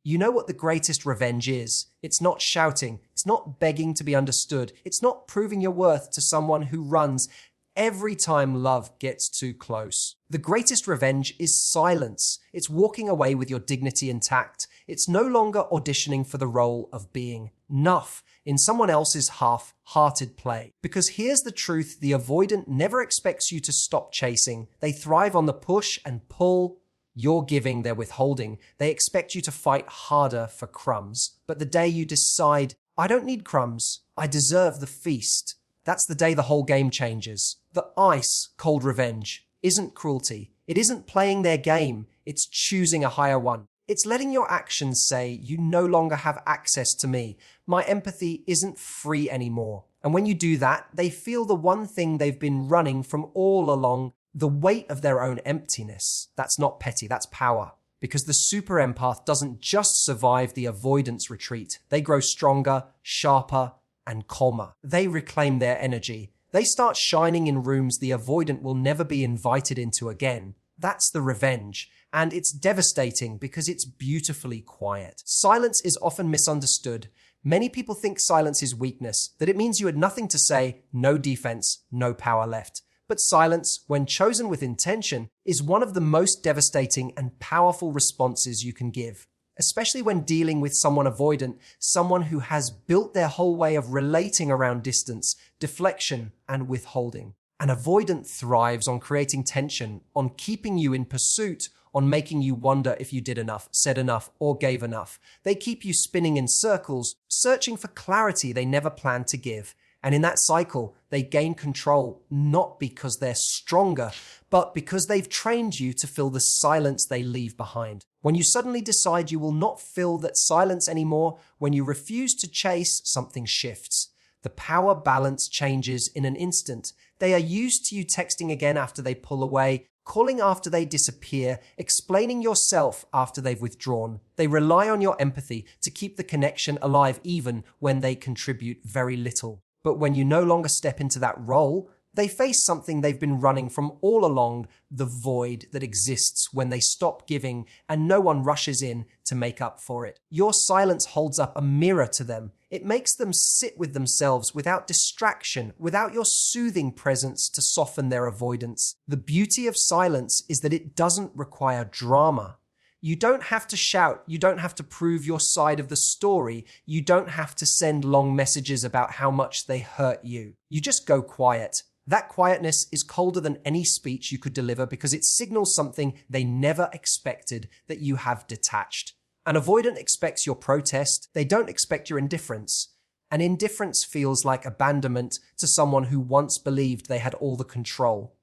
You know what the greatest revenge is. It's not shouting. It's not begging to be understood. It's not proving your worth to someone who runs every time love gets too close. The greatest revenge is silence. It's walking away with your dignity intact. It's no longer auditioning for the role of being enough in someone else's half-hearted play. Because here's the truth, the avoidant never expects you to stop chasing. They thrive on the push and pull. You're giving, they're withholding. They expect you to fight harder for crumbs. But the day you decide, I don't need crumbs, I deserve the feast, that's the day the whole game changes. The ice-cold revenge isn't cruelty. It isn't playing their game. It's choosing a higher one. It's letting your actions say, you no longer have access to me. My empathy isn't free anymore. And when you do that, they feel the one thing they've been running from all along, the weight of their own emptiness. That's not petty, that's power. Because the super empath doesn't just survive the avoidance retreat. They grow stronger, sharper, and calmer. They reclaim their energy. They start shining in rooms the avoidant will never be invited into again. That's the revenge. And it's devastating because it's beautifully quiet. Silence is often misunderstood. Many people think silence is weakness, that it means you had nothing to say, no defense, no power left. But silence, when chosen with intention, is one of the most devastating and powerful responses you can give. Especially when dealing with someone avoidant, someone who has built their whole way of relating around distance, deflection, and withholding. An avoidant thrives on creating tension, on keeping you in pursuit, on making you wonder if you did enough, said enough, or gave enough. They keep you spinning in circles, searching for clarity they never planned to give. And in that cycle, they gain control, not because they're stronger, but because they've trained you to fill the silence they leave behind. When you suddenly decide you will not fill that silence anymore, when you refuse to chase, something shifts. The power balance changes in an instant. They are used to you texting again after they pull away, calling after they disappear, explaining yourself after they've withdrawn. They rely on your empathy to keep the connection alive even when they contribute very little. But when you no longer step into that role, they face something they've been running from all along, the void that exists when they stop giving and no one rushes in to make up for it. Your silence holds up a mirror to them. It makes them sit with themselves without distraction, without your soothing presence to soften their avoidance. The beauty of silence is that it doesn't require drama. You don't have to shout, you don't have to prove your side of the story, you don't have to send long messages about how much they hurt you. You just go quiet. That quietness is colder than any speech you could deliver because it signals something they never expected, that you have detached. An avoidant expects your protest, they don't expect your indifference. And indifference feels like abandonment to someone who once believed they had all the control.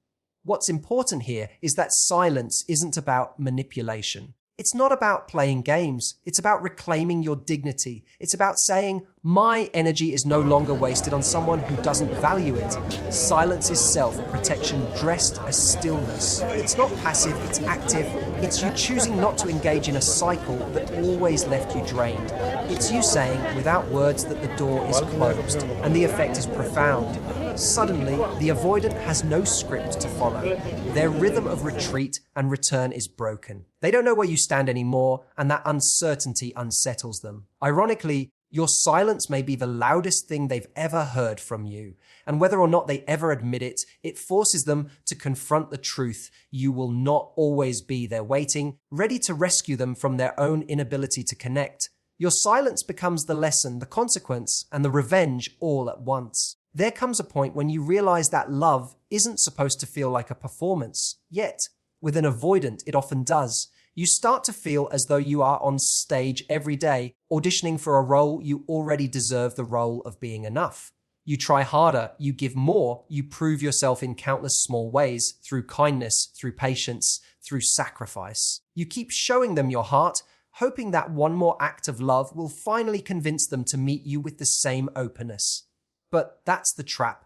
What's important here is that silence isn't about manipulation. It's not about playing games. It's about reclaiming your dignity. It's about saying, my energy is no longer wasted on someone who doesn't value it. Silence is self-protection dressed as stillness. It's not passive, it's active. It's you choosing not to engage in a cycle that always left you drained. It's you saying, without words, that the door is closed, and the effect is profound. Suddenly, the avoidant has no script to follow. Their rhythm of retreat and return is broken. They don't know where you stand anymore, and that uncertainty unsettles them. Ironically, your silence may be the loudest thing they've ever heard from you. And whether or not they ever admit it, it forces them to confront the truth. You will not always be there waiting, ready to rescue them from their own inability to connect. Your silence becomes the lesson, the consequence, and the revenge all at once. There comes a point when you realize that love isn't supposed to feel like a performance. Yet, with an avoidant, it often does. You start to feel as though you are on stage every day, auditioning for a role you already deserve, the role of being enough. You try harder, you give more, you prove yourself in countless small ways, through kindness, through patience, through sacrifice. You keep showing them your heart, hoping that one more act of love will finally convince them to meet you with the same openness. But that's the trap.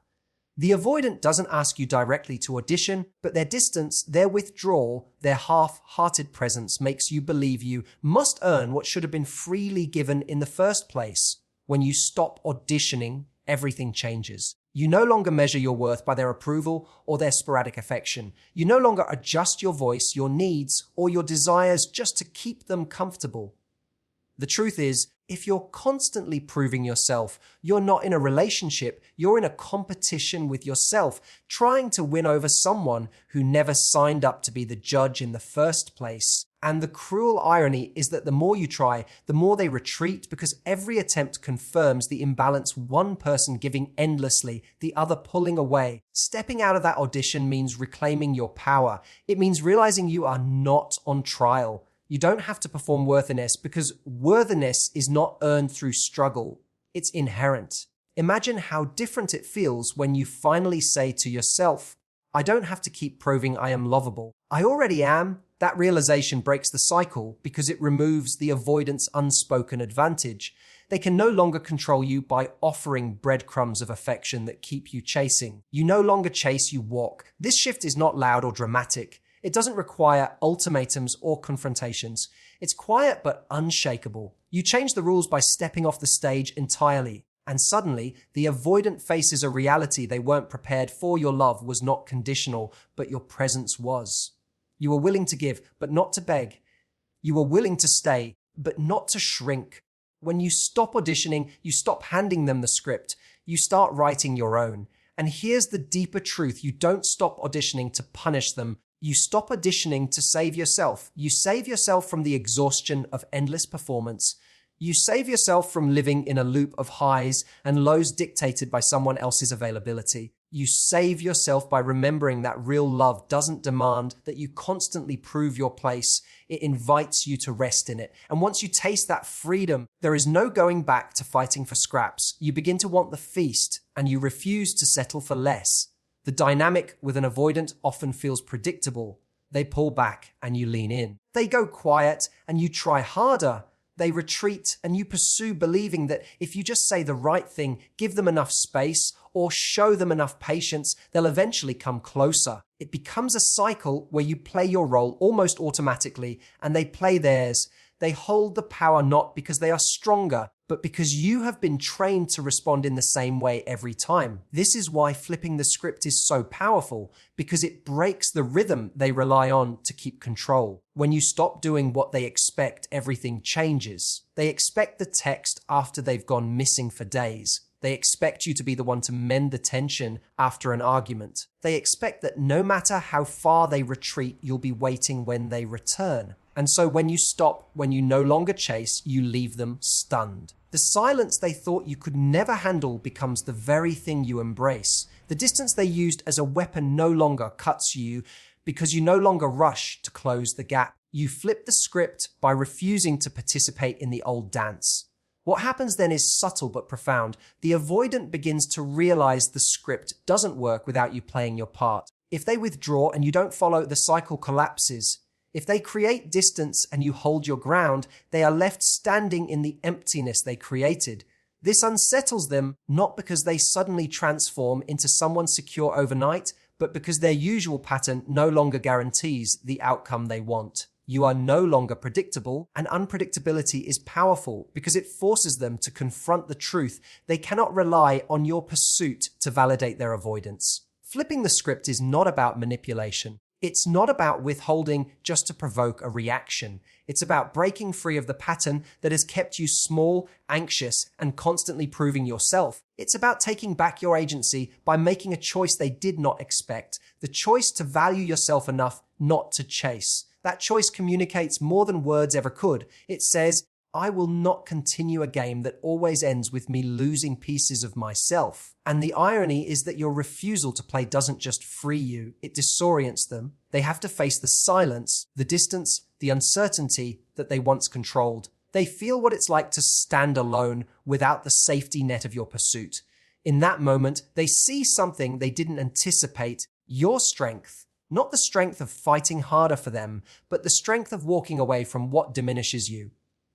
The avoidant doesn't ask you directly to audition, but their distance, their withdrawal, their half-hearted presence makes you believe you must earn what should have been freely given in the first place. When you stop auditioning, everything changes. You no longer measure your worth by their approval or their sporadic affection. You no longer adjust your voice, your needs, or your desires just to keep them comfortable. The truth is, if you're constantly proving yourself, you're not in a relationship, you're in a competition with yourself, trying to win over someone who never signed up to be the judge in the first place. And the cruel irony is that the more you try, the more they retreat, because every attempt confirms the imbalance, one person giving endlessly, the other pulling away. Stepping out of that audition means reclaiming your power. It means realizing you are not on trial. You don't have to perform worthiness, because worthiness is not earned through struggle. It's inherent. Imagine how different it feels when you finally say to yourself, I don't have to keep proving I am lovable. I already am. That realization breaks the cycle because it removes the avoidant's unspoken advantage. They can no longer control you by offering breadcrumbs of affection that keep you chasing. You no longer chase, you walk. This shift is not loud or dramatic. It doesn't require ultimatums or confrontations. It's quiet but unshakable. You change the rules by stepping off the stage entirely. And suddenly, the avoidant faces a reality they weren't prepared for. Your love was not conditional, but your presence was. You were willing to give, but not to beg. You were willing to stay, but not to shrink. When you stop auditioning, you stop handing them the script. You start writing your own. And here's the deeper truth. You don't stop auditioning to punish them. You stop auditioning to save yourself. You save yourself from the exhaustion of endless performance. You save yourself from living in a loop of highs and lows dictated by someone else's availability. You save yourself by remembering that real love doesn't demand that you constantly prove your place. It invites you to rest in it. And once you taste that freedom, there is no going back to fighting for scraps. You begin to want the feast, and you refuse to settle for less. The dynamic with an avoidant often feels predictable. They pull back and you lean in. They go quiet and you try harder. They retreat and you pursue, believing that if you just say the right thing, give them enough space, or show them enough patience, they'll eventually come closer. It becomes a cycle where you play your role almost automatically and they play theirs. They hold the power not because they are stronger, but because you have been trained to respond in the same way every time. This is why flipping the script is so powerful, because it breaks the rhythm they rely on to keep control. When you stop doing what they expect, everything changes. They expect the text after they've gone missing for days. They expect you to be the one to mend the tension after an argument. They expect that no matter how far they retreat, you'll be waiting when they return. And so when you stop, when you no longer chase, you leave them stunned. The silence they thought you could never handle becomes the very thing you embrace. The distance they used as a weapon no longer cuts you because you no longer rush to close the gap. You flip the script by refusing to participate in the old dance. What happens then is subtle but profound. The avoidant begins to realize the script doesn't work without you playing your part. If they withdraw and you don't follow, the cycle collapses. If they create distance and you hold your ground, they are left standing in the emptiness they created. This unsettles them, not because they suddenly transform into someone secure overnight, but because their usual pattern no longer guarantees the outcome they want. You are no longer predictable, and unpredictability is powerful because it forces them to confront the truth. They cannot rely on your pursuit to validate their avoidance. Flipping the script is not about manipulation. It's not about withholding just to provoke a reaction. It's about breaking free of the pattern that has kept you small, anxious, and constantly proving yourself. It's about taking back your agency by making a choice they did not expect. The choice to value yourself enough not to chase. That choice communicates more than words ever could. It says, I will not continue a game that always ends with me losing pieces of myself. And the irony is that your refusal to play doesn't just free you, it disorients them. They have to face the silence, the distance, the uncertainty that they once controlled. They feel what it's like to stand alone without the safety net of your pursuit. In that moment, they see something they didn't anticipate, your strength. Not the strength of fighting harder for them, but the strength of walking away from what diminishes you.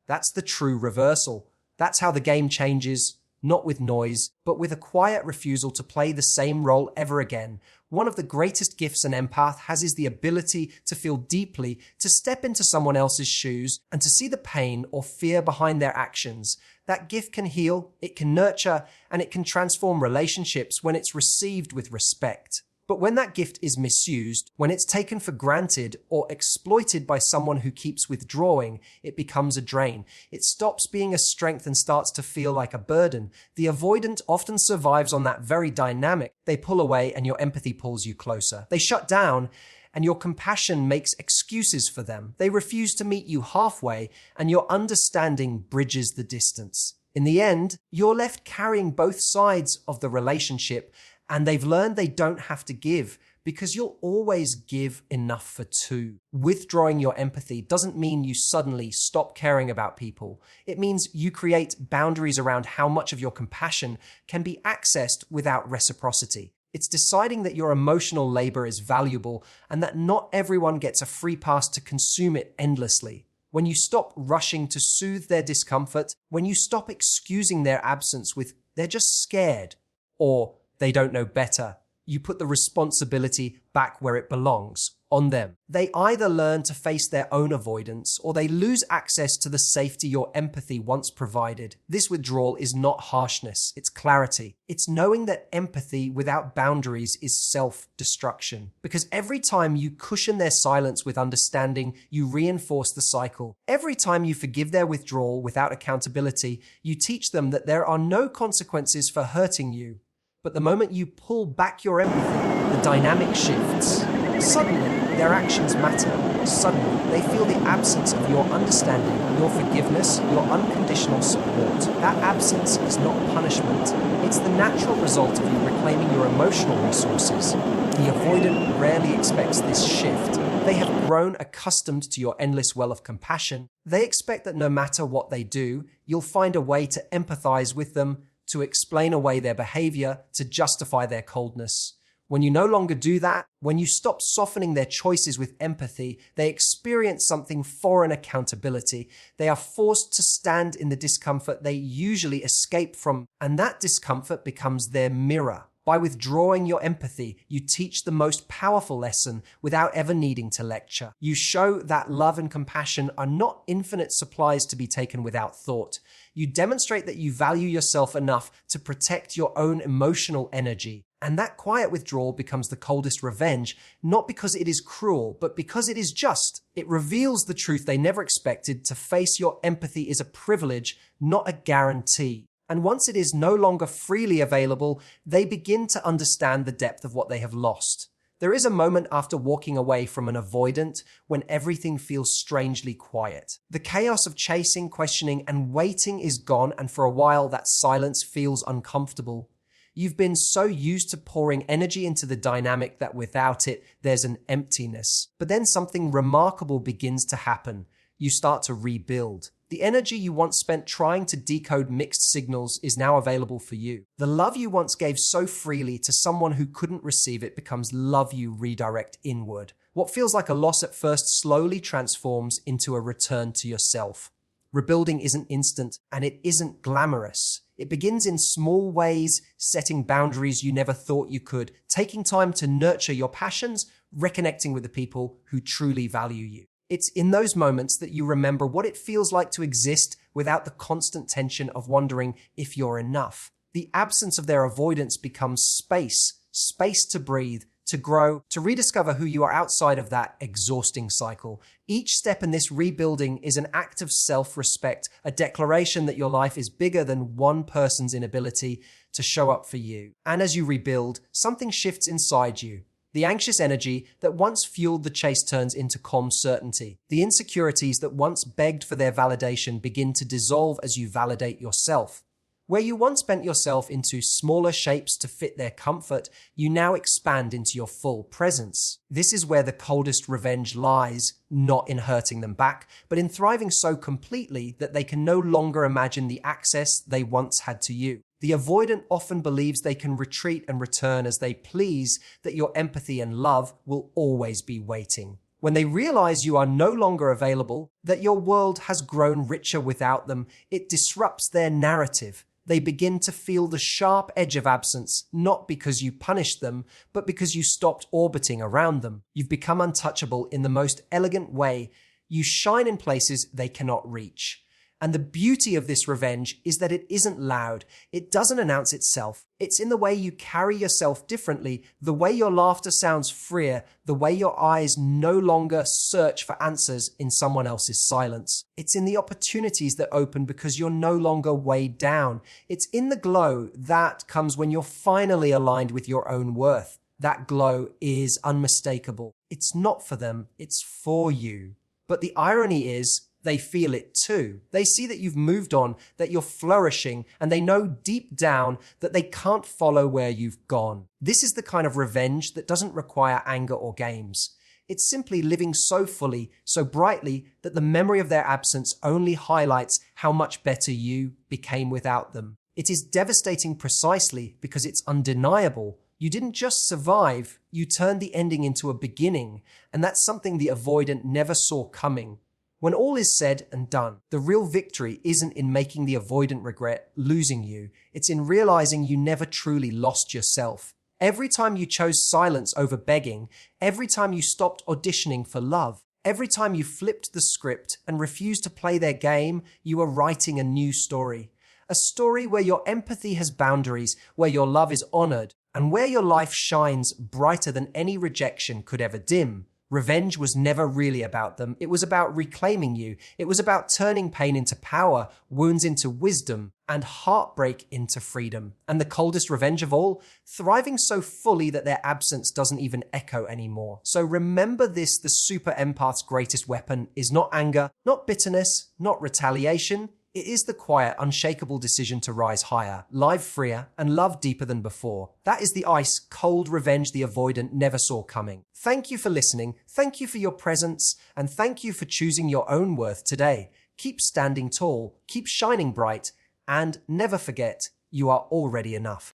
That's the true reversal. That's how the game changes, not with noise, but with a quiet refusal to play the same role ever again. One of the greatest gifts an empath has is the ability to feel deeply, to step into someone else's shoes, and to see the pain or fear behind their actions. That gift can heal, it can nurture, and it can transform relationships when it's received with respect. But when that gift is misused, when it's taken for granted or exploited by someone who keeps withdrawing, it becomes a drain. It stops being a strength and starts to feel like a burden. The avoidant often survives on that very dynamic. They pull away and your empathy pulls you closer. They shut down and your compassion makes excuses for them. They refuse to meet you halfway and your understanding bridges the distance. In the end, you're left carrying both sides of the relationship, and they've learned they don't have to give because you'll always give enough for two. Withdrawing your empathy doesn't mean you suddenly stop caring about people. It means you create boundaries around how much of your compassion can be accessed without reciprocity. It's deciding that your emotional labor is valuable and that not everyone gets a free pass to consume it endlessly. When you stop rushing to soothe their discomfort, when you stop excusing their absence with "they're just scared" or "they don't know better," you put the responsibility back where it belongs, on them. They either learn to face their own avoidance or they lose access to the safety your empathy once provided. This withdrawal is not harshness, it's clarity. It's knowing that empathy without boundaries is self-destruction. Because every time you cushion their silence with understanding, you reinforce the cycle. Every time you forgive their withdrawal without accountability, you teach them that there are no consequences for hurting you. But the moment you pull back your empathy, the dynamic shifts. Suddenly, their actions matter. Suddenly, they feel the absence of your understanding, your forgiveness, your unconditional support. That absence is not punishment. It's the natural result of you reclaiming your emotional resources. The avoidant rarely expects this shift. They have grown accustomed to your endless well of compassion. They expect that no matter what they do, you'll find a way to empathize with them, to explain away their behavior, to justify their coldness. When you no longer do that, when you stop softening their choices with empathy, they experience something foreign: accountability. They are forced to stand in the discomfort they usually escape from, and that discomfort becomes their mirror. By withdrawing your empathy, you teach the most powerful lesson without ever needing to lecture. You show that love and compassion are not infinite supplies to be taken without thought. You demonstrate that you value yourself enough to protect your own emotional energy. And that quiet withdrawal becomes the coldest revenge, not because it is cruel, but because it is just. It reveals the truth they never expected: to face your empathy is a privilege, not a guarantee. And once it is no longer freely available, they begin to understand the depth of what they have lost. There is a moment after walking away from an avoidant when everything feels strangely quiet. The chaos of chasing, questioning, and waiting is gone, and for a while that silence feels uncomfortable. You've been so used to pouring energy into the dynamic that without it, there's an emptiness. But then something remarkable begins to happen. You start to rebuild. The energy you once spent trying to decode mixed signals is now available for you. The love you once gave so freely to someone who couldn't receive it becomes love you redirect inward. What feels like a loss at first slowly transforms into a return to yourself. Rebuilding isn't instant, and it isn't glamorous. It begins in small ways, setting boundaries you never thought you could, taking time to nurture your passions, reconnecting with the people who truly value you. It's in those moments that you remember what it feels like to exist without the constant tension of wondering if you're enough. The absence of their avoidance becomes space to breathe, to grow, to rediscover who you are outside of that exhausting cycle. Each step in this rebuilding is an act of self-respect, a declaration that your life is bigger than one person's inability to show up for you. And as you rebuild, something shifts inside you. The anxious energy that once fueled the chase turns into calm certainty. The insecurities that once begged for their validation begin to dissolve as you validate yourself. Where you once bent yourself into smaller shapes to fit their comfort, you now expand into your full presence. This is where the coldest revenge lies, not in hurting them back, but in thriving so completely that they can no longer imagine the access they once had to you. The avoidant often believes they can retreat and return as they please, that your empathy and love will always be waiting. When they realize you are no longer available, that your world has grown richer without them, it disrupts their narrative. They begin to feel the sharp edge of absence, not because you punished them, but because you stopped orbiting around them. You've become untouchable in the most elegant way. You shine in places they cannot reach. And the beauty of this revenge is that it isn't loud. It doesn't announce itself. It's in the way you carry yourself differently, the way your laughter sounds freer, the way your eyes no longer search for answers in someone else's silence. It's in the opportunities that open because you're no longer weighed down. It's in the glow that comes when you're finally aligned with your own worth. That glow is unmistakable. It's not for them, it's for you. But the irony is, they feel it too. They see that you've moved on, that you're flourishing, and they know deep down that they can't follow where you've gone. This is the kind of revenge that doesn't require anger or games. It's simply living so fully, so brightly, that the memory of their absence only highlights how much better you became without them. It is devastating precisely because it's undeniable. You didn't just survive, you turned the ending into a beginning, and that's something the avoidant never saw coming. When all is said and done, the real victory isn't in making the avoidant regret losing you. It's in realizing you never truly lost yourself. Every time you chose silence over begging, every time you stopped auditioning for love, every time you flipped the script and refused to play their game, you are writing a new story. A story where your empathy has boundaries, where your love is honored, and where your life shines brighter than any rejection could ever dim. Revenge was never really about them. It was about reclaiming you. It was about turning pain into power, wounds into wisdom, and heartbreak into freedom. And the coldest revenge of all, thriving so fully that their absence doesn't even echo anymore. So remember this, the super empath's greatest weapon is not anger, not bitterness, not retaliation. It is the quiet, unshakable decision to rise higher, live freer, and love deeper than before. That is the ice-cold revenge the avoidant never saw coming. Thank you for listening, thank you for your presence, and thank you for choosing your own worth today. Keep standing tall, keep shining bright, and never forget, you are already enough.